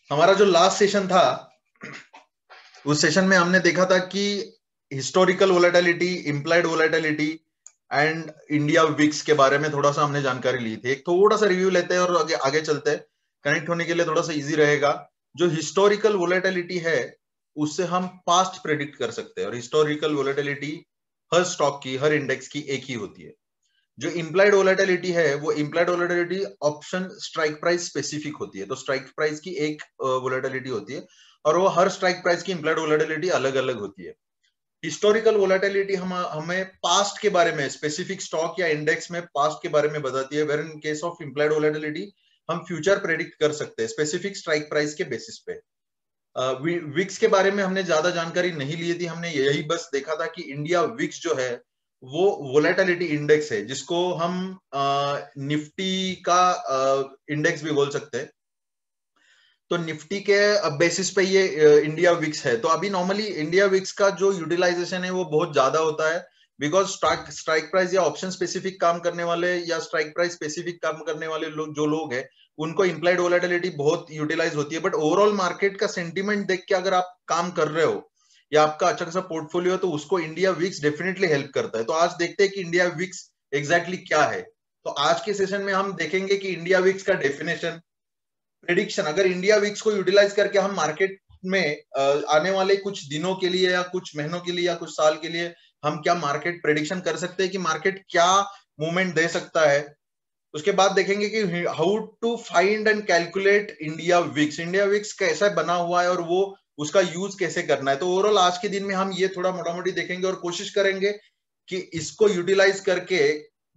हमारा जो last session था, उस सेशन में हमने देखा था कि historical volatility, implied volatility and India VIX के बारे में थोड़ा सा हमने जानकारी ली थी। एक थोड़ा सा रिव्यू लेते हैं और आगे आगे चलते हैं, कनेक्ट होने के लिए थोड़ा सा इजी रहेगा। जो हिस्टोरिकल वोलेटिलिटी है उससे हम पास्ट प्रेडिक्ट कर सकते हैं, और हिस्टोरिकल वोलेटिलिटी हर स्टॉक की, हर इंडेक्स की एक ही होती है। जो इम्प्लाइड वोलेटिलिटी है, वो implied volatility option strike price specific होती है। तो स्ट्राइक प्राइस की एक वोलेटिलिटी होती है, और वो हर स्ट्राइक प्राइस की इम्प्लाइड वोलेटिलिटी अलग अलग होती है। हिस्टोरिकल वोलेटिलिटी हमें पास्ट के बारे में, स्पेसिफिक स्टॉक या इंडेक्स में पास्ट के बारे में बताती है, where in case of implied volatility हम फ्यूचर प्रेडिक्ट कर सकते हैं स्पेसिफिक स्ट्राइक प्राइस के बेसिस पे। विक्स के बारे में हमने ज्यादा जानकारी नहीं ली थी, हमने यही बस देखा था कि इंडिया विक्स जो है वो वोलेटिलिटी इंडेक्स है, जिसको हम निफ्टी का इंडेक्स भी बोल सकते हैं। तो निफ्टी के बेसिस पे ये इंडिया विक्स है। तो अभी नॉर्मली इंडिया विक्स का जो यूटिलाइजेशन है वो बहुत ज्यादा होता है, बिकॉज स्ट्राइक प्राइस या ऑप्शन स्पेसिफिक काम करने वाले या स्ट्राइक प्राइस स्पेसिफिक काम करने वाले जो लोग हैं, उनको इम्प्लाइड वोलेटिलिटी बहुत यूटिलाइज होती है। बट ओवरऑल मार्केट का सेंटीमेंट देख के अगर आप काम कर रहे हो या आपका अच्छा खासा पोर्टफोलियो, तो उसको इंडिया विक्स डेफिनेटली हेल्प करता है। तो आज देखते हैं कि इंडिया विक्स एग्जैक्टली क्या है। तो आज के सेशन में हम देखेंगे कि इंडिया विक्स का डेफिनेशन, प्रेडिक्शन, अगर इंडिया विक्स को यूटिलाइज करके हम मार्केट में आने वाले कुछ दिनों के लिए या कुछ महीनों के लिए या कुछ साल के लिए हम क्या मार्केट प्रेडिक्शन कर सकते हैं कि मार्केट क्या मूवमेंट दे सकता है। उसके बाद देखेंगे कि how to find and calculate India VIX, India VIX कैसा बना हुआ है और वो उसका यूज कैसे करना है। तो ओवरऑल आज के दिन में हम ये थोड़ा मोटा मोटी देखेंगे और कोशिश करेंगे कि इसको यूटिलाइज करके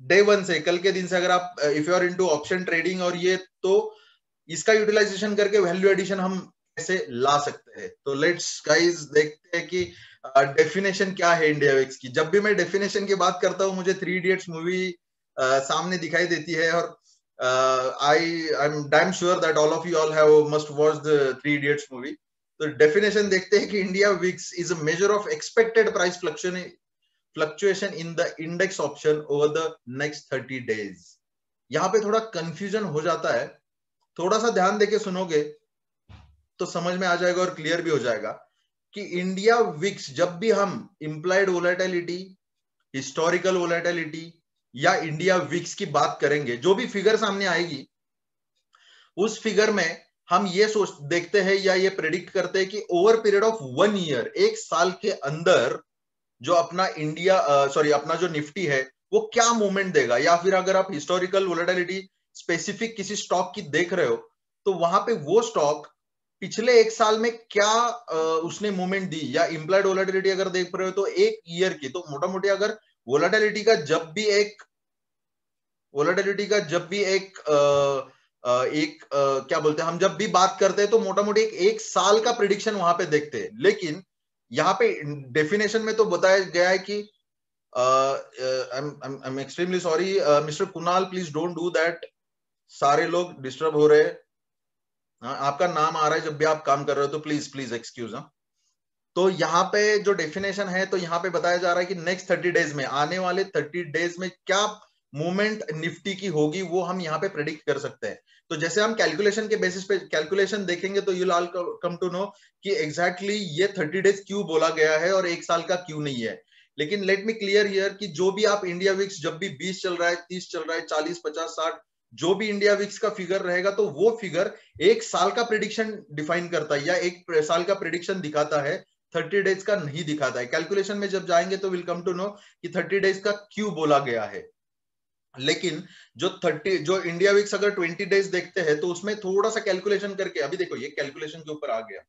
डे वन से, कल के दिन से, अगर आप if you are into option trading और ये, तो इसका यूटिलाइजेशन करके वैल्यू एडिशन हम कैसे ला सकते हैं। तो लेट्स गाइस देखते हैं कि डेफिनेशन क्या है इंडिया विक्स की। जब भी मैं डेफिनेशन की बात करता हूँ मुझे थ्री इडियट्स मूवी सामने दिखाई देती है, और I am damn sure that all of you all have must watch the three idiots movie. तो डेफिनेशन देखते हैं कि India VIX is a measure of expected price fluctuation in the index option over the next 30 days. यहाँ पे थोड़ा confusion हो जाता है, थोड़ा सा ध्यान देके सुनोगे तो समझ में आ जाएगा और क्लियर भी हो जाएगा कि इंडिया विक्स, जब भी हम इंप्लाइड वोलेटिलिटी, हिस्टोरिकल वोलेटिलिटी या इंडिया विक्स की बात करेंगे, जो भी फिगर सामने आएगी उस फिगर में हम ये सोच देखते हैं या ये प्रेडिक्ट करते हैं कि ओवर पीरियड ऑफ 1 ईयर, एक साल के अंदर, जो अपना इंडिया सॉरी अपना जो निफ्टी है वो क्या मूवमेंट देगा। या फिर अगर आप हिस्टोरिकल वोलेटिलिटी स्पेसिफिक किसी स्टॉक की देख रहे हो, तो वहां पे वो स्टॉक पिछले एक साल में क्या उसने मूवमेंट दी, या इम्प्लाइड वोलेटिलिटी अगर देख रहे हो तो एक ईयर की। तो मोटा मोटी अगर वोलेटिलिटी का जब भी एक वोलेटिलिटी का जब भी क्या बोलते हैं, हम जब भी बात करते हैं तो मोटा मोटी एक साल का प्रिडिक्शन वहां पे देखते हैं। लेकिन यहाँ पे डेफिनेशन में तो बताया गया है कि I'm extremely sorry, mister Kunal, please don't do that. सारे लोग डिस्टर्ब हो रहे हैं। आपका नाम आ रहा है जब भी आप काम कर रहे हो, तो प्लीज प्लीज एक्सक्यूज। तो यहाँ पे जो डेफिनेशन है, तो यहाँ पे बताया जा रहा है कि नेक्स्ट 30 डेज में, आने वाले 30 डेज में क्या मूवमेंट निफ्टी की होगी, वो हम यहाँ पे प्रेडिक्ट कर सकते हैं। तो जैसे हम कैलकुलेशन के बेसिस पे कैलकुलेशन देखेंगे तो you all come to know कि एग्जैक्टली ये 30 डेज क्यों बोला गया है और एक साल का क्यों नहीं है। लेकिन लेट मी क्लियर हियर कि जो भी आप इंडिया विक्स, जब भी 20 चल रहा है, 30 चल रहा है, 40, 50, 60, जो भी इंडिया विक्स का फिगर रहेगा, तो वो फिगर एक साल का प्रिडिक्शन डिफाइन करता है या एक साल का प्रिडिक्शन दिखाता है, 30 डेज का नहीं दिखाता है। कैलकुलेशन में जब जाएंगे तो विल कम टू नो कि 30 डेज का क्यों बोला गया है। लेकिन जो इंडिया विक्स अगर 20 डेज देखते हैं तो उसमें थोड़ा सा कैलकुलेशन करके, अभी देखो ये कैलकुलेशन के ऊपर आ गया।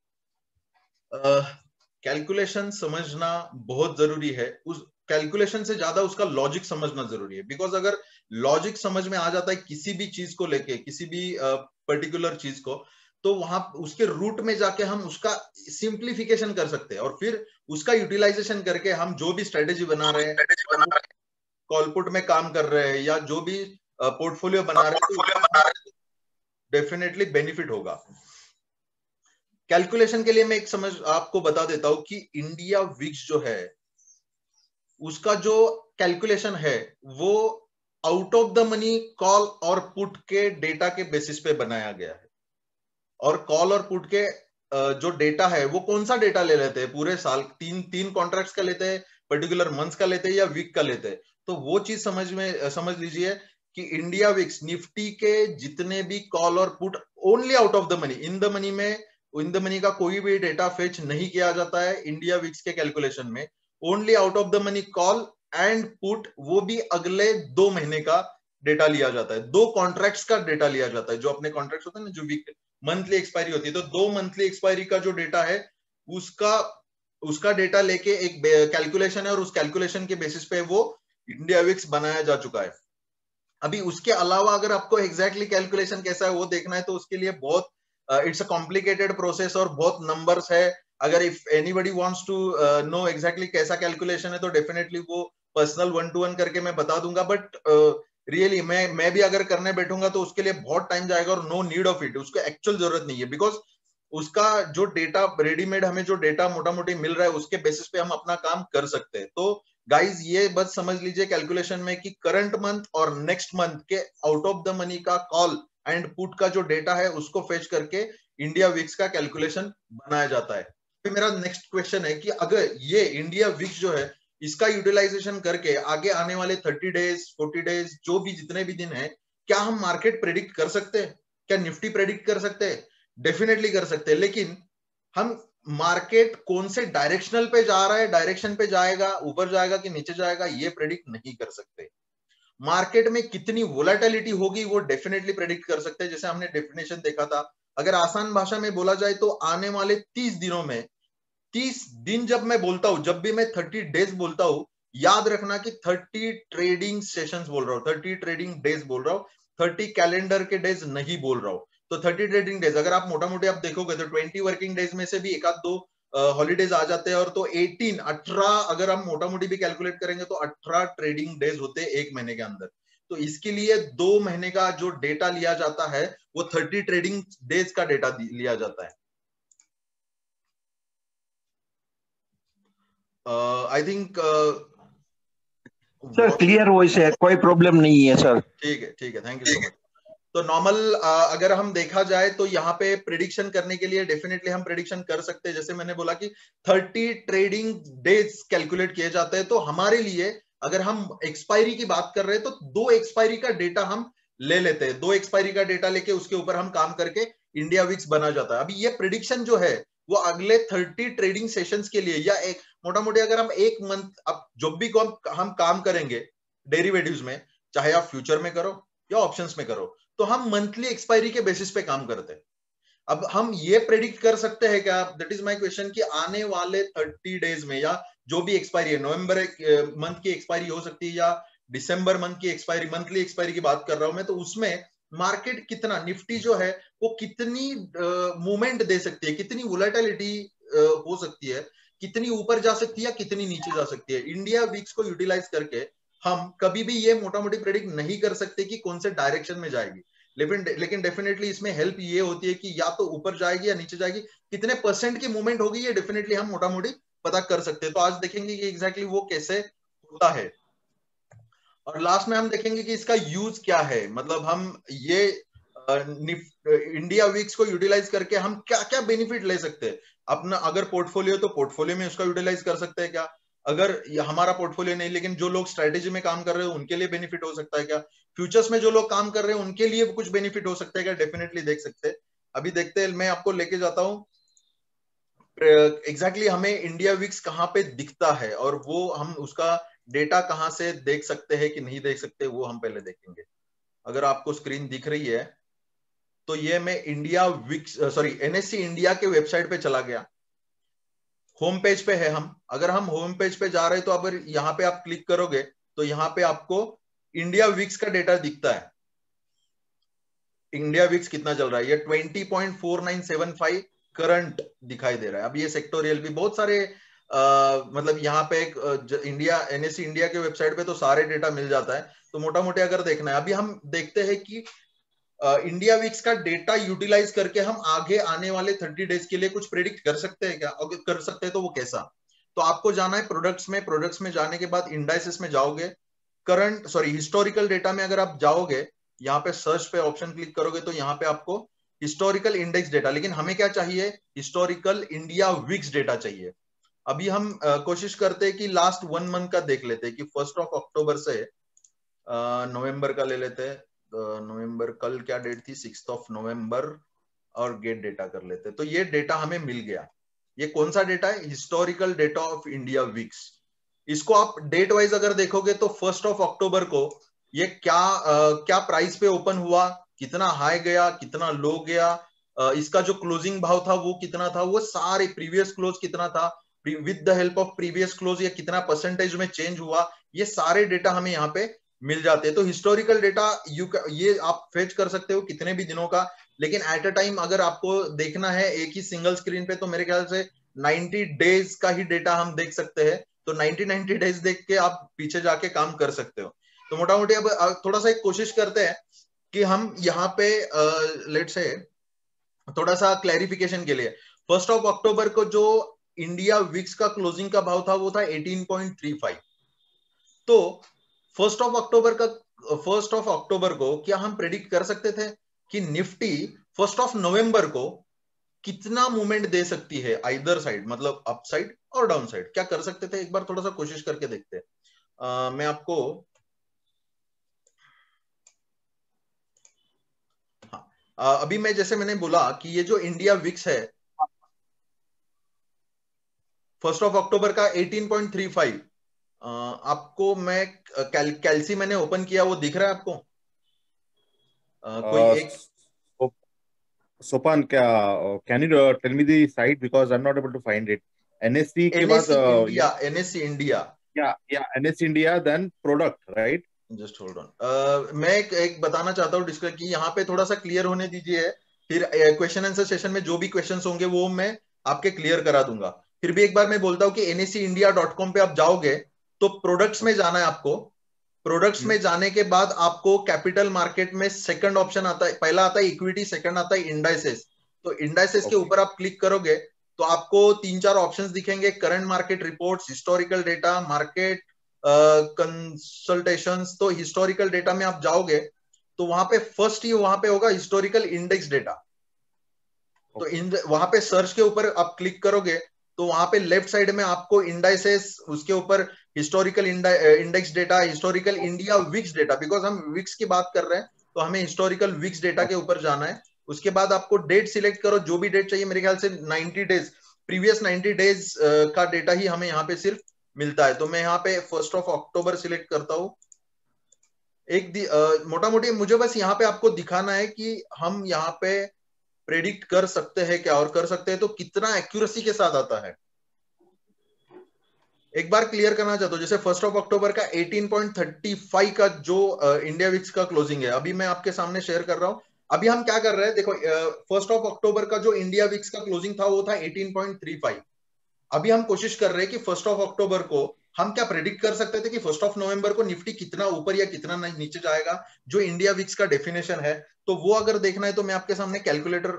कैलकुलेशन समझना बहुत जरूरी है, उस कैलकुलेशन से ज्यादा उसका लॉजिक समझना जरूरी है। बिकॉज अगर लॉजिक समझ में आ जाता है किसी भी चीज को लेके, किसी भी पर्टिकुलर चीज को, तो वहां उसके रूट में जाके हम उसका सिंप्लीफिकेशन कर सकते हैं, और फिर उसका यूटिलाइजेशन करके हम जो भी स्ट्रेटेजी बना रहे हैं, कॉलपुट में काम कर रहे हैं या जो भी पोर्टफोलियो बना रहे हैं, डेफिनेटली बेनिफिट होगा। कैलकुलेशन के लिए मैं एक समझ आपको बता देता हूं कि इंडिया विक्स जो है उसका जो कैलकुलेशन है वो out of the money call और पुट के डेटा के बेसिस पे बनाया गया है। और कॉल और पुट के जो डेटा है वो कौन सा डेटा ले लेते हैं पूरे साल, तीन तीन कॉन्ट्रैक्ट्स का लेते हैं, पर्टिकुलर मंथ्स का लेते हैं या वीक का लेते हैं। तो वो चीज समझ लीजिए कि इंडिया विक्स निफ्टी के जितने भी कॉल और put only out of the money, in the money का कोई भी डेटा फेच नहीं किया जाता है इंडिया विक्स के कैलकुलेशन में। Only out of the money call and put, वो भी अगले 2 महीने का डेटा लिया जाता है, 2 कॉन्ट्रैक्ट्स का डेटा लिया जाता है। जो अपने कॉन्ट्रैक्ट्स होते हैं ना, जो वीक मंथली एक्सपायरी होती है, तो 2 मंथली एक्सपायरी का जो डेटा है उसका उसका डेटा लेके एक कैलकुलेशन है, और उस कैलकुलेशन के बेसिस पे वो इंडिया विक्स बनाया जा चुका है। अभी उसके अलावा अगर आपको एग्जैक्टली कैलकुलेशन कैसा है वो देखना है, तो उसके लिए बहुत इट्स अ कॉम्प्लिकेटेड प्रोसेस और बहुत नंबर्स है। अगर if anybody wants to know exactly कैसा कैलकुलेशन है, तो डेफिनेटली वो पर्सनल 1-to-1 करके मैं बता दूंगा। बट रियली मैं भी अगर करने बैठूंगा तो उसके लिए बहुत टाइम जाएगा, और नो नीड ऑफ इट, उसको एक्चुअल जरूरत नहीं है। बिकॉज उसका जो डेटा रेडीमेड, हमें जो डेटा मोटा मोटी मिल रहा है, उसके बेसिस पे हम अपना काम कर सकते हैं। तो गाइज ये बस समझ लीजिए कैलकुलेशन में कि करंट मंथ और नेक्स्ट मंथ के आउट ऑफ द मनी का कॉल एंड पुट का जो डेटा है उसको फेच करके इंडिया विक्स का कैलकुलेशन बनाया जाता है। फिर मेरा नेक्स्ट क्वेश्चन है कि अगर ये इंडिया विक्स जो है, इसका यूटिलाइजेशन करके आगे आने वाले 30 डेज 40 डेज जो भी जितने भी दिन है, क्या हम मार्केट प्रेडिक्ट कर सकते हैं? क्या निफ्टी प्रेडिक्ट कर सकते हैं? डेफिनेटली कर सकते हैं, लेकिन हम मार्केट कौन से डायरेक्शनल पे जा रहा है, डायरेक्शन पे जाएगा, ऊपर जाएगा कि नीचे जाएगा, ये प्रेडिक्ट नहीं कर सकते। मार्केट में कितनी वोलेटिलिटी होगी वो डेफिनेटली प्रेडिक्ट कर सकते हैं। जैसे हमने डेफिनेशन देखा था, अगर आसान भाषा में बोला जाए तो आने वाले 30 दिनों में, 30 दिन जब मैं बोलता हूं, जब भी मैं 30 डेज बोलता हूं, याद रखना कि 30 ट्रेडिंग सेशंस बोल रहा हूं, 30 ट्रेडिंग डेज बोल रहा हूं, 30 कैलेंडर के डेज नहीं बोल रहा हूं। तो 30 ट्रेडिंग डेज अगर आप मोटा मोटी आप देखोगे तो 20 वर्किंग डेज में से भी एक आध दो हॉलीडेज आ जाते हैं, और तो 18 अगर हम मोटा मोटी भी कैलकुलेट करेंगे तो 18 ट्रेडिंग डेज होते हैं एक महीने के अंदर। तो इसके लिए 2 महीने का जो डेटा लिया जाता है वो 30 ट्रेडिंग डेज का डेटा लिया जाता है। I think sir clear voice है, कोई प्रॉब्लम नहीं है सर। ठीक है, थैंक यू सो मच। तो नॉर्मल अगर हम देखा जाए तो यहाँ पे प्रिडिक्शन करने के लिए डेफिनेटली हम प्रिडिक्शन कर सकते हैं। जैसे मैंने बोला कि 30 ट्रेडिंग डेज कैलकुलेट किए जाते हैं। तो हमारे लिए अगर हम एक्सपायरी की बात कर रहे हैं तो 2 एक्सपायरी का डेटा हम ले लेते हैं, 2 एक्सपायरी का डेटा लेके उसके ऊपर हम काम करके इंडिया विक्स बना जाता है। अभी ये प्रिडिक्शन जो है वो अगले 30 ट्रेडिंग सेशंस के लिए, या एक मोटा मोटी अगर हम एक मंथ, अब जब भी को हम काम करेंगे डेरिवेटिव्स में, चाहे आप फ्यूचर में करो या ऑप्शंस में करो, तो हम मंथली एक्सपायरी के बेसिस पे काम करते हैं। अब हम ये प्रेडिक्ट कर सकते हैं क्या, दैट इज माय क्वेश्चन, कि आने वाले 30 डेज में, या जो भी एक्सपायरी है, नवंबर मंथ की एक्सपायरी हो सकती है, या दिसंबर मंथ की एक्सपायरी, मंथली एक्सपायरी की बात कर रहा हूं मैं, तो उसमें मार्केट कितना, निफ्टी जो है वो कितनी मूवमेंट दे सकती है, कितनी वोलेटिलिटी हो सकती है, कितनी ऊपर जा सकती है या कितनी नीचे जा सकती है। इंडिया विक्स को यूटिलाइज करके हम कभी भी ये मोटा मोटी प्रेडिक्ट नहीं कर सकते कि कौन से डायरेक्शन में जाएगी, लेकिन डेफिनेटली इसमें हेल्प ये होती है कि या तो ऊपर जाएगी या नीचे जाएगी, कितने परसेंट की मूवमेंट होगी ये डेफिनेटली हम मोटा मोटी पता कर सकते हैं। तो आज देखेंगे कि एग्जैक्टली वो कैसे होता है, और लास्ट में हम देखेंगे कि इसका यूज क्या है। मतलब हम ये इंडिया वीक्स को यूटिलाइज करके हम क्या क्या बेनिफिट ले सकते हैं अपना। अगर पोर्टफोलियो तो पोर्टफोलियो में उसका यूटिलाइज कर सकते हैं क्या, अगर हमारा पोर्टफोलियो नहीं, लेकिन जो लोग स्ट्रेटेजी में काम कर रहे हैं उनके लिए बेनिफिट हो सकता है क्या, फ्यूचर्स में जो लोग काम कर रहे हैं उनके लिए कुछ बेनिफिट हो सकता है क्या, डेफिनेटली देख सकते हैं। अभी देखते हैं, मैं आपको लेके जाता हूँ एग्जैक्टली हमें इंडिया विक्स कहाँ पे दिखता है, और वो हम उसका डेटा कहाँ से देख सकते हैं कि नहीं देख सकते, वो हम पहले देखेंगे। अगर आपको स्क्रीन दिख रही है तो ये मैं India VIX sorry NSC India के वेबसाइट पे चला गया, होम पेज पे है हम। अगर हम होम पेज पे जा रहे हैं तो अगर यहाँ पे आप क्लिक करोगे तो यहाँ पे आपको इंडिया विक्स का डेटा दिखता है। इंडिया विक्स कितना चल रहा है, ये 20.4975 करंट दिखाई दे रहा है। अब ये सेक्टोरियल भी बहुत सारे मतलब यहाँ पे एक इंडिया एनएससी इंडिया के वेबसाइट पे तो सारे डेटा मिल जाता है। तो मोटा मोटे अगर देखना है, अभी हम देखते हैं कि इंडिया वीक्स का डेटा यूटिलाइज करके हम आगे आने वाले 30 डेज के लिए कुछ प्रेडिक्ट कर सकते हैं क्या, अगर कर सकते हैं तो वो कैसा। तो आपको जाना है प्रोडक्ट्स में जाने के बाद इंडाइसेस में जाओगे, हिस्टोरिकल डेटा में अगर आप जाओगे, यहाँ पे सर्च पे ऑप्शन क्लिक करोगे तो यहाँ पे आपको हिस्टोरिकल इंडेक्स डेटा, लेकिन हमें क्या चाहिए, हिस्टोरिकल इंडिया विक्स डेटा चाहिए। अभी हम कोशिश करते हैं कि लास्ट 1 मंथ का देख लेते हैं कि 1 अक्टूबर से नवंबर का ले लेते हैं। नवंबर, कल क्या डेट थी, 6 नवंबर, और गेट डेटा कर लेते हैं। तो ये डेटा हमें मिल गया। ये कौन सा डेटा है, historical data of India weeks. इसको आप डेट वाइज अगर देखोगे तो 1 अक्टूबर को ये क्या प्राइस पे ओपन हुआ, कितना हाई गया, कितना लो गया, इसका जो क्लोजिंग भाव था वो कितना था, वो सारे प्रीवियस क्लोज कितना था, with the help of previous close ये कितना परसेंटेज में चेंज हुआ, ये सारे डेटा हमें यहाँ पे मिल जाते हैं। तो हिस्टोरिकल डेटा ये आप फेच कर सकते हो कितने भी दिनों का, लेकिन एट अ टाइम अगर आपको देखना है एक ही सिंगल स्क्रीन पे, तो मेरे ख्याल से 90 डेज का ही डेटा हम देख सकते हैं। तो 90 डेज देख के आप पीछे जाके काम कर सकते हो। तो मोटा मोटी अब थोड़ा सा एक कोशिश करते हैं कि हम यहाँ पे लेट से थोड़ा सा क्लैरिफिकेशन के लिए, 1 अक्टूबर को जो इंडिया विक्स का क्लोजिंग का भाव था वो था 18.35। तो 1 अक्टूबर को क्या हम प्रेडिक्ट कर सकते थे कि निफ्टी 1 नवंबर को कितना मूवमेंट दे सकती है आइदर साइड, मतलब अप साइड और डाउन साइड, क्या कर सकते थे? एक बार थोड़ा सा कोशिश करके देखते हैं। मैं आपको अभी मैं जैसे मैंने बोला कि ये जो इंडिया विक्स है 1 अक्टूबर का 18.35, आपको मैं कैल्सी मैंने ओपन किया, वो दिख रहा है आपको? कोई एक So, Sopan, can you tell me the site because I'm not able to find it. NSC के बाद NSC India, NSC India, then product, right? Just hold on. मैं एक बताना चाहता हूँ डिस्कस की, यहाँ पे थोड़ा सा क्लियर होने दीजिए, फिर क्वेश्चन आंसर सेशन में जो भी क्वेश्चंस होंगे वो मैं आपके क्लियर करा दूंगा। फिर भी एक बार मैं बोलता हूँ कि nseIndia.com पे आप जाओगे तो प्रोडक्ट्स में जाना है आपको। प्रोडक्ट्स में जाने के बाद आपको कैपिटल मार्केट में सेकंड ऑप्शन आता है, पहला आता है इक्विटी, सेकंड आता है इंडाइसेस। तो इंडाइसेस के ऊपर आप क्लिक करोगे तो आपको 3-4 ऑप्शंस दिखेंगे, current market reports, historical data, market consultations. तो हिस्टोरिकल डेटा में आप जाओगे तो वहां पे फर्स्ट ही वहां पे होगा हिस्टोरिकल इंडेक्स डेटा। तो वहां पे सर्च के ऊपर आप क्लिक करोगे तो वहां पे लेफ्ट साइड में आपको इंडाइसेस, उसके ऊपर historical index data, historical India VIX data, because हम विक्स की बात कर रहे हैं तो हमें हिस्टोरिकल विक्स डेटा के ऊपर जाना है। उसके बाद आपको डेट सिलेक्ट करो, जो भी डेट चाहिए, मेरे ख्याल से 90 डेज, प्रीवियस 90 डेज का डेटा ही हमें यहाँ पे सिर्फ मिलता है। तो मैं यहाँ पे 1 अक्टूबर सिलेक्ट करता हूँ। मोटा मोटी मुझे बस यहाँ पे आपको दिखाना है कि हम यहाँ पे प्रेडिक्ट कर सकते हैं क्या, और कर सकते हैं तो कितना एक्यूरेसी के साथ आता है। एक बार क्लियर करना चाहता हूँ, जैसे 1 अक्टूबर का 18.35 का जो इंडिया विक्स का क्लोजिंग है, अभी मैं आपके सामने शेयर कर रहा हूँ। अभी हम क्या कर रहे हैं, देखो 1 अक्टूबर का जो इंडिया विक्स का क्लोजिंग था वो था 18.35। अभी हम कोशिश कर रहे हैं कि 1 अक्टूबर को हम क्या प्रेडिक्ट कर सकते थे कि 1 नवंबर को निफ्टी कितना ऊपर या कितना नीचे जाएगा, जो इंडिया विक्स का डेफिनेशन है। तो वो अगर देखना है तो मैं आपके सामने कैलकुलेटर,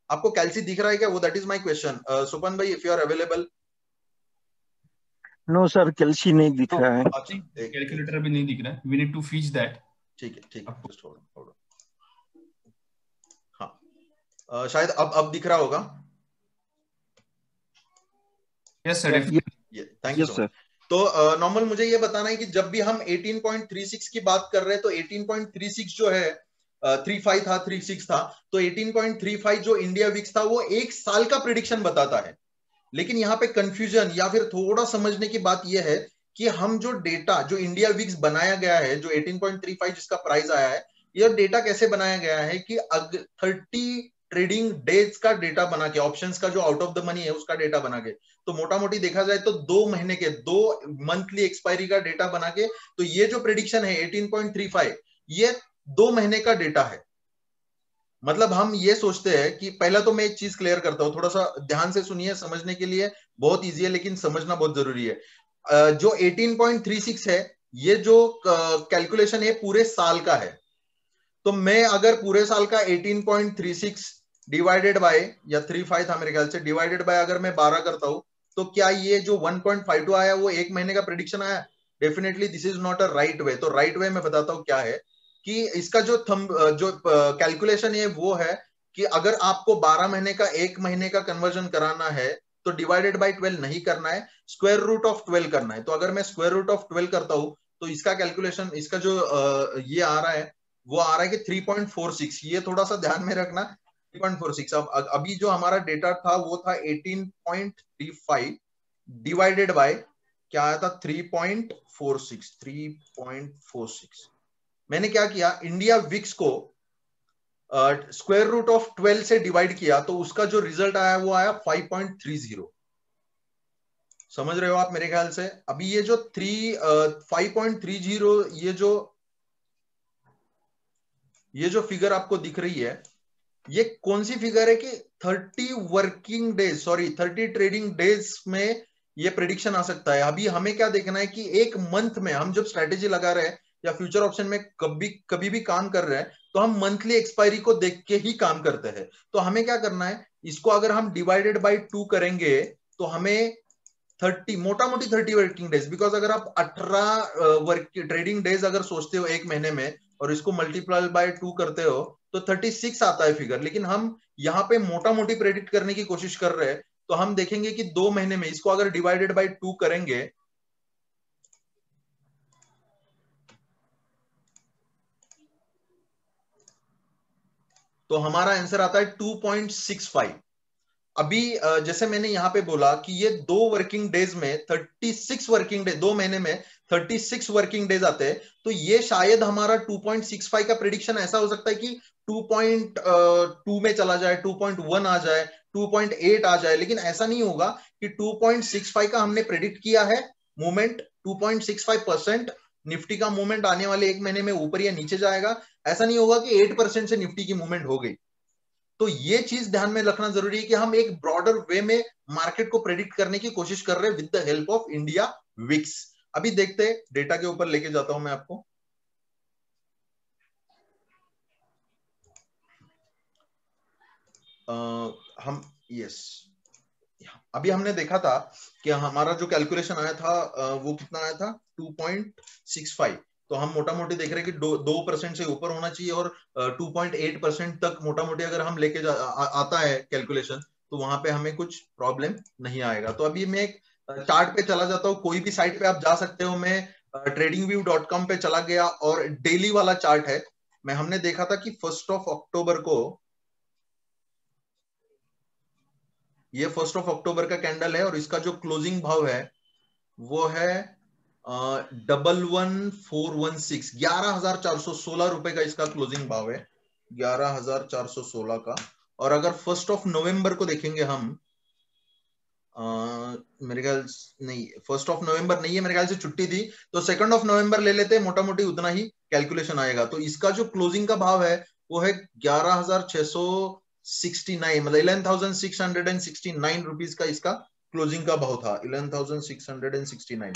आपको कैल्सी दिख रहा है क्या, वो that is my question. Supan भाई, if you are available. No sir, कैल्सी नहीं दिख रहा है। अच्छा, कैलकुलेटर भी नहीं दिख रहा है, वी नीड टू फीच दैट। ठीक है, जस्ट होल्ड। हाँ, शायद अब दिख रहा होगा। Yes sir, thank you sir. तो नॉर्मल मुझे ये बताना है कि जब भी हम 18.36 की बात कर रहे हैं तो 18.36 जो है 35 था, 36 था, तो 18.35 जो इंडिया विक्स था वो एक साल का प्रिडिक्शन बताता है। लेकिन यहाँ पे कंफ्यूजन या फिर थोड़ा समझने की बात यह है कि हम जो डेटा, जो इंडिया विक्स बनाया गया है, जो 18.35 जिसका प्राइस आया है, यह डेटा कैसे बनाया गया है कि 30 ट्रेडिंग डेज का डेटा बना के, ऑप्शंस का जो आउट ऑफ द मनी है उसका डेटा बना के, तो मोटा मोटी देखा जाए तो 2 महीने के, 2 मंथली एक्सपायरी का डेटा बना के, तो ये जो प्रेडिक्शन है 18.35 ये 2 महीने का डेटा है। मतलब हम ये सोचते हैं कि, पहला तो मैं एक चीज क्लियर करता हूं, थोड़ा सा ध्यान से सुनिए, समझने के लिए बहुत इजी है लेकिन समझना बहुत जरूरी है। जो 18.36 है ये जो कैलकुलेशन है पूरे साल का है। तो मैं अगर पूरे साल का 18.36 डिवाइडेड बाय, या 35 था मेरे ख्याल से, डिवाइडेड बाय अगर मैं 12 करता हूं तो क्या ये जो 1.52 आया वो 1 महीने का प्रेडिक्शन आया? Definitely this is not a right way. तो राइट वे मैं बताता हूं क्या है कि इसका जो कैलकुलेशन है वो है कि अगर आपको 12 महीने का 1 महीने का कन्वर्जन कराना है तो डिवाइडेड बाय 12 नहीं करना है, स्क्वायर रूट ऑफ 12 करना है। तो अगर मैं स्क्वायर रूट ऑफ 12 करता हूं तो इसका कैलकुलेशन, इसका जो ये आ रहा है वो आ रहा है कि 3.46। ये थोड़ा सा ध्यान में रखना, 3.46। अब अभी जो हमारा डेटा था वो था 18.35 डिवाइडेड बाय क्या आया था 3.46। मैंने क्या किया, इंडिया विक्स को स्क्वायर रूट ऑफ 12 से डिवाइड किया तो उसका जो रिजल्ट आया वो आया 5.30। समझ रहे हो आप मेरे ख्याल से। अभी ये जो 5.30 ये जो फिगर आपको दिख रही है, ये कौन सी फिगर है कि 30 ट्रेडिंग डेज में ये प्रेडिक्शन आ सकता है। अभी हमें क्या देखना है कि एक मंथ में हम जब स्ट्रेटेजी लगा रहे हैं या फ्यूचर ऑप्शन में कभी भी काम कर रहे हैं तो हम मंथली एक्सपायरी को देख के ही काम करते हैं। तो हमें क्या करना है, इसको अगर हम डिवाइडेड बाय 2 करेंगे तो हमें 30 मोटा मोटी 30 वर्किंग डेज, बिकॉज अगर आप 18 ट्रेडिंग डेज अगर सोचते हो एक महीने में और इसको मल्टीप्लाई बाय 2 करते हो तो 36 आता है फिगर। लेकिन हम यहाँ पे मोटा मोटी प्रेडिक्ट करने की कोशिश कर रहे हैं तो हम देखेंगे कि 2 महीने में इसको अगर डिवाइडेड बाय 2 करेंगे तो हमारा आंसर आता है 2.65। अभी जैसे मैंने यहां पे बोला कि ये 2 वर्किंग डेज में 36 वर्किंग डे, 2 महीने में 36 वर्किंग डेज आते हैं, तो ये शायद हमारा 2.65 का प्रेडिक्शन ऐसा हो सकता है कि 2.2 में चला जाए, 2.1 आ जाए, 2.8 आ जाए। लेकिन ऐसा नहीं होगा कि 2.65 का हमने प्रेडिक्ट किया है मूवमेंट, 2.65% निफ्टी का मूवमेंट आने वाले एक महीने में ऊपर या नीचे जाएगा। ऐसा नहीं होगा कि 8% से निफ्टी की मूवमेंट हो गई। तो ये चीज ध्यान में रखना जरूरी है कि हम एक ब्रॉडर वे में मार्केट को प्रेडिक्ट करने की कोशिश कर रहे हैं with the help of India VIX. अभी देखते हैं, डेटा के ऊपर लेके जाता हूं मैं आपको। हम अभी हमने देखा था कि हमारा जो कैलकुलेशन आया था वो कितना आया था 2.65। तो हम मोटा मोटी देख रहे हैं कि 2% से ऊपर होना चाहिए और 2.8% तक मोटा मोटी अगर हम लेके आता है कैलकुलेशन तो वहां पे हमें कुछ प्रॉब्लम नहीं आएगा। तो अभी मैं एक चार्ट पे चला जाता हूँ, कोई भी साइट पे आप जा सकते हो। मैं tradingview.com पे चला गया और डेली वाला चार्ट है। हमने देखा था कि 1 अक्टूबर को, ये 1 अक्टूबर का कैंडल है और इसका जो क्लोजिंग भाव है वो है 11416, 11,416 रुपए का इसका क्लोजिंग भाव है, 11,416 का। और अगर 1 नवंबर को देखेंगे हम, मेरे ख्याल नहीं 1 नवंबर नहीं है, मेरे ख्याल से छुट्टी थी, तो 2 नवंबर ले लेते हैं, मोटा मोटी उतना ही कैलकुलेशन आएगा। तो इसका जो क्लोजिंग का भाव है वो है 11,669, मतलब 11,669 रुपीज का इसका क्लोजिंग का भाव था, 11,669।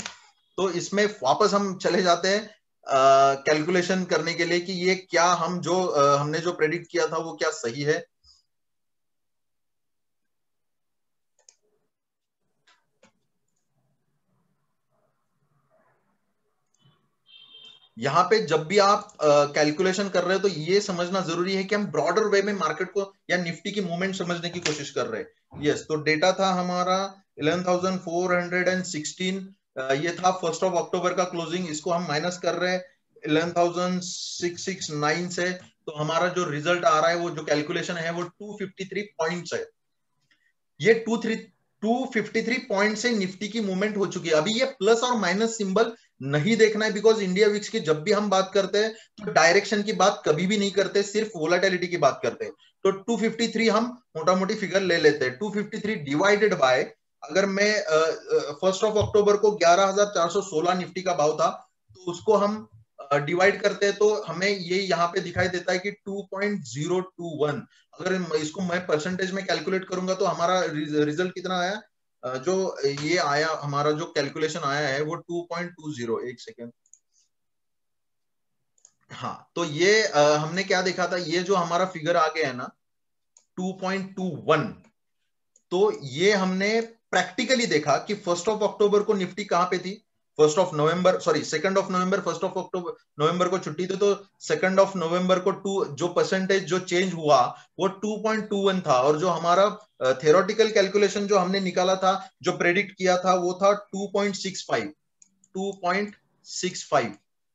तो इसमें वापस हम चले जाते हैं कैलकुलेशन करने के लिए कि ये क्या हम जो हमने जो प्रेडिक्ट किया था वो क्या सही है। यहाँ पे जब भी आप कैलकुलेशन कर रहे हो तो ये समझना जरूरी है कि हम ब्रॉडर वे में मार्केट को या निफ्टी की मूवमेंट समझने की कोशिश कर रहे हैं। यस, तो डेटा था हमारा 11,416, ये था 1 अक्टूबर का क्लोजिंग। इसको हम माइनस कर रहे हैं 11,669 से, तो हमारा जो रिजल्ट आ रहा है वो जो कैलकुलेशन है वो 253 पॉइंट्स है। ये 253 पॉइंट से निफ्टी की मूवमेंट हो चुकी है। अभी ये प्लस और माइनस सिंबल नहीं देखना है, बिकॉज इंडिया विक्स की जब भी हम बात करते हैं तो डायरेक्शन की बात कभी भी नहीं करते, सिर्फ वोलेटिलिटी की बात करते हैं। तो 253 हम मोटा मोटी फिगर ले लेते हैं। 253 डिवाइडेड बाय, अगर मैं 1 अक्टूबर को 11,416 निफ्टी का भाव था तो उसको हम डिवाइड करते हैं तो हमें ये यहाँ पे दिखाई देता है कि 2.021। अगर इसको मैं परसेंटेज में कैलकुलेट करूंगा तो हमारा रिजल्ट कितना आया, जो ये आया हमारा जो कैलकुलेशन आया है वो 2.20। एक सेकेंड, हाँ, तो ये हमने क्या देखा था, ये जो हमारा फिगर आ गया है ना 2.21, तो ये हमने प्रैक्टिकली देखा कि 1 अक्टूबर को निफ्टी कहां पे थी, 1 नवंबर 1 अक्टूबर नवंबर को छुट्टी थी, तो 2 नवंबर को जो परसेंटेज जो चेंज हुआ वो 2.21 था, और जो हमारा थ्योरेटिकल कैलकुलेशन जो हमने निकाला था, जो प्रेडिक्ट किया था, वो था 2.65।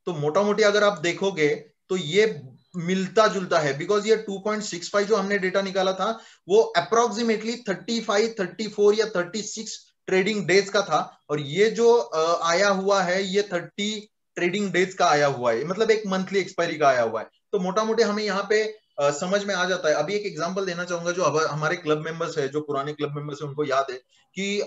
तो मोटा मोटी अगर आप देखोगे तो ये मिलता जुलता है, बिकॉज ये 2.65 जो हमने डेटा निकाला था वो अप्रोक्सीमेटली 35, 34 या 36 ट्रेडिंग डेज का था, और ये जो आया हुआ है ये 30 ट्रेडिंग डेज का आया हुआ है, मतलब एक मंथली एक्सपायरी का आया हुआ है। तो मोटा मोटी हमें यहाँ पे समझ में आ जाता है। अभी एक एग्जांपल देना चाहूंगा, जो हमारे क्लब मेंबर्स है, जो पुराने क्लब मेंबर्स है, उनको याद है कि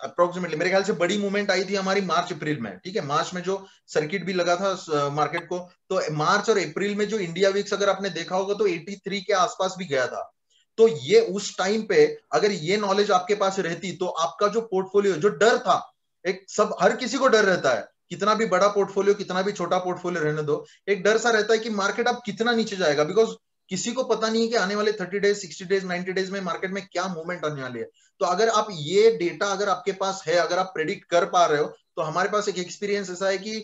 अप्रोक्सीमेटली मेरे ख्याल से बड़ी मूवमेंट आई थी हमारी मार्च अप्रैल में, ठीक है, मार्च में जो सर्किट भी लगा था मार्केट को, तो मार्च और अप्रैल में जो इंडिया वीक्स अगर आपने देखा होगा तो 83 के आसपास भी गया था। तो ये उस टाइम पे अगर ये नॉलेज आपके पास रहती तो आपका जो पोर्टफोलियो, जो डर था, एक सब हर किसी को डर रहता है, कितना भी बड़ा पोर्टफोलियो कितना भी छोटा पोर्टफोलियो रहने दो, एक डर सा रहता है कि मार्केट अब कितना नीचे जाएगा, बिकॉज किसी को पता नहीं है कि आने वाले 30 डेज 60 डेज 90 डेज में मार्केट में क्या मूवमेंट आने वाली है। तो अगर आप ये डेटा अगर आपके पास है, अगर आप प्रेडिक्ट कर पा रहे हो, तो हमारे पास एक एक्सपीरियंस ऐसा है कि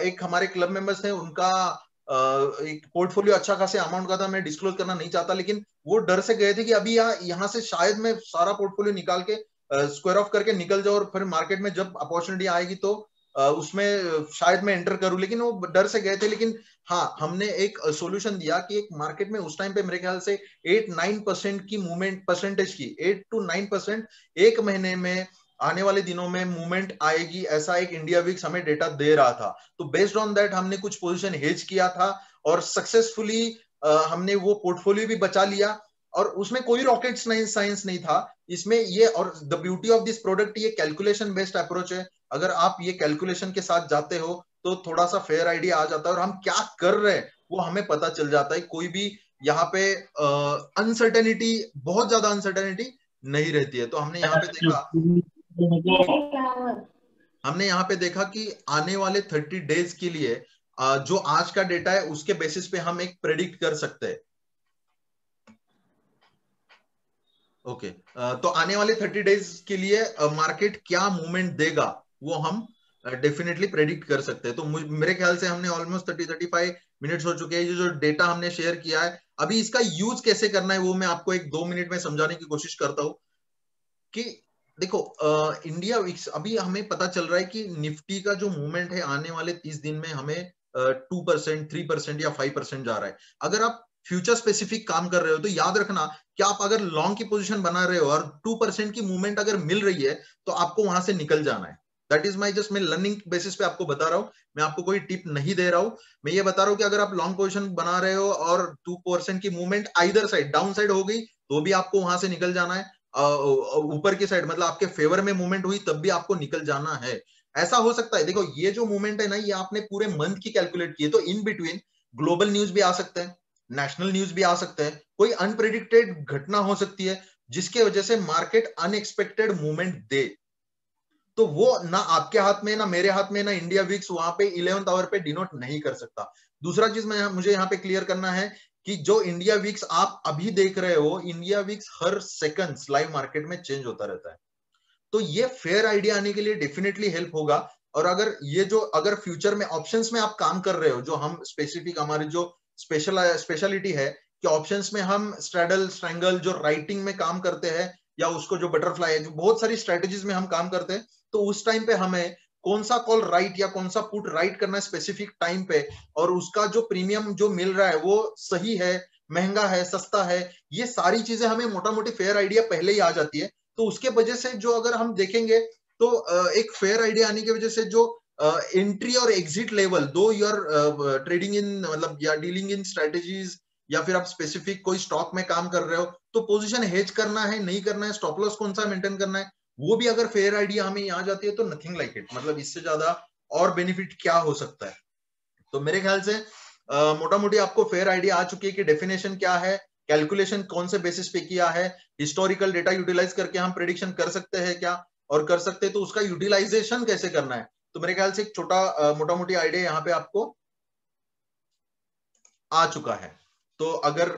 एक हमारे क्लब मेंबर्स हैं, उनका एक पोर्टफोलियो अच्छा खासे अमाउंट का था, मैं डिस्क्लोज करना नहीं चाहता, लेकिन वो डर से गए थे कि अभी यहाँ से शायद मैं सारा पोर्टफोलियो निकाल के स्क्वायर ऑफ करके निकल जाऊं, और फिर मार्केट में जब अपॉर्चुनिटी आएगी तो उसमें शायद मैं एंटर करूं, लेकिन वो डर से गए थे। लेकिन हाँ, हमने एक सोल्यूशन दिया कि एक मार्केट में उस टाइम पे मेरे ख्याल से 8-9% की मूवमेंट, परसेंटेज की 8 to 9% एक महीने में आने वाले दिनों में मूवमेंट आएगी, ऐसा एक इंडिया वीक्स हमें डेटा दे रहा था। तो बेस्ड ऑन दैट हमने कुछ पोजीशन हेज किया था, और सक्सेसफुली हमने वो पोर्टफोलियो भी बचा लिया, और उसमें कोई रॉकेट साइंस नहीं था इसमें ये। और the beauty of this product, ये कैलकुलेशन बेस्ड अप्रोच है। अगर आप ये कैलकुलेशन के साथ जाते हो तो थोड़ा सा फेयर आइडिया आ जाता है, और हम क्या कर रहे हैं वो हमें पता चल जाता है। कोई भी यहाँ पे अनसर्टेनिटी, बहुत ज्यादा अनसर्टेनिटी नहीं रहती है। तो हमने यहाँ पे देखा कि आने वाले 30 डेज के लिए जो आज का डेटा है उसके बेसिस पे हम एक प्रेडिक्ट कर सकते हैं। ओके, तो आने वाले 30 डेज के लिए मार्केट क्या मूवमेंट देगा वो हम डेफिनेटली प्रेडिक्ट कर सकते हैं। तो मेरे ख्याल से हमने ऑलमोस्ट 30-35 मिनट्स हो चुके हैं। ये जो डेटा हमने शेयर किया है, अभी इसका यूज कैसे करना है वो मैं आपको 1-2 मिनट में समझाने की कोशिश करता हूं। कि देखो, इंडिया वीक्स, अभी हमें पता चल रहा है कि निफ्टी का जो मूवमेंट है आने वाले 30 दिन में हमें 2%, 3% या 5% जा रहा है। अगर आप फ्यूचर स्पेसिफिक काम कर रहे हो तो याद रखना कि आप अगर लॉन्ग की पोजीशन बना रहे हो और 2% की मूवमेंट अगर मिल रही है तो आपको वहां से निकल जाना है। दैट इज माई जस्ट, मैं लर्निंग बेसिस पे आपको बता रहा हूं, मैं आपको कोई टिप नहीं दे रहा हूं। मैं ये बता रहा हूं कि अगर आप लॉन्ग पोजीशन बना रहे हो और 2% की movement either side down side हो गई तो भी आपको वहां से निकल जाना है। ऊपर की साइड मतलब आपके फेवर में मूवमेंट हुई तब भी आपको निकल जाना है। ऐसा हो सकता है, देखो ये जो मूवमेंट है ना, ये आपने पूरे मंथ की कैलकुलेट की है, तो इन बिटवीन ग्लोबल न्यूज भी आ सकते हैं, नेशनल न्यूज भी आ सकते हैं, कोई अनप्रेडिक्टेड घटना हो सकती है जिसके वजह से मार्केट अनएक्सपेक्टेड मूवमेंट दे। तो वो ना आपके हाथ में, ना मेरे हाथ में, ना इंडिया वीक्स वहां पे 11th आवर पे डिनोट नहीं कर सकता। दूसरा चीज मुझे यहाँ पे क्लियर करना है कि जो इंडिया वीक्स आप अभी देख रहे हो, इंडिया वीक्स हर सेकंड लाइव मार्केट में चेंज होता रहता है। तो ये फेयर आइडिया आने के लिए डेफिनेटली हेल्प होगा। और अगर फ्यूचर में ऑप्शंस में आप काम कर रहे हो, जो हम स्पेसिफिक हमारी जो स्पेशलिटी है कि ऑप्शंस में हम स्ट्रैडल स्ट्रैंगल जो राइटिंग में काम करते हैं, या उसको जो बटरफ्लाई है, जो बहुत सारी स्ट्रेटेजीज में हम काम करते हैं, तो उस टाइम पे हमें कौन सा कॉल राइट या कौन सा पुट राइट करना है स्पेसिफिक टाइम पे, और उसका जो प्रीमियम जो मिल रहा है वो सही है, महंगा है, सस्ता है, ये सारी चीजें हमें मोटा मोटी फेयर आइडिया पहले ही आ जाती है। तो उसके वजह से जो अगर हम देखेंगे तो एक फेयर आइडिया आने की वजह से जो एंट्री और एग्जिट लेवल, दो यू आर ट्रेडिंग इन, मतलब या डीलिंग इन स्ट्रेटेजीज, या फिर आप स्पेसिफिक कोई स्टॉक में काम कर रहे हो, तो पोजीशन हेज करना है नहीं करना है, स्टॉप लॉस कौन सा मेंटेन करना है, वो भी अगर फेयर आइडिया हमें आ जाती है तो नथिंग लाइक इट, मतलब इससे ज्यादा और बेनिफिट क्या हो सकता है। तो मेरे ख्याल से मोटा मोटी आपको फेयर आइडिया आ चुकी है कि डेफिनेशन क्या है, कैलकुलेशन कौन से बेसिस पे किया है, हिस्टोरिकल डेटा यूटिलाइज करके हम प्रेडिक्शन कर सकते हैं क्या, और कर सकते हैं तो उसका यूटिलाइजेशन कैसे करना है। तो मेरे ख्याल से एक छोटा मोटा मोटी आइडिया यहाँ पे आपको आ चुका है। तो अगर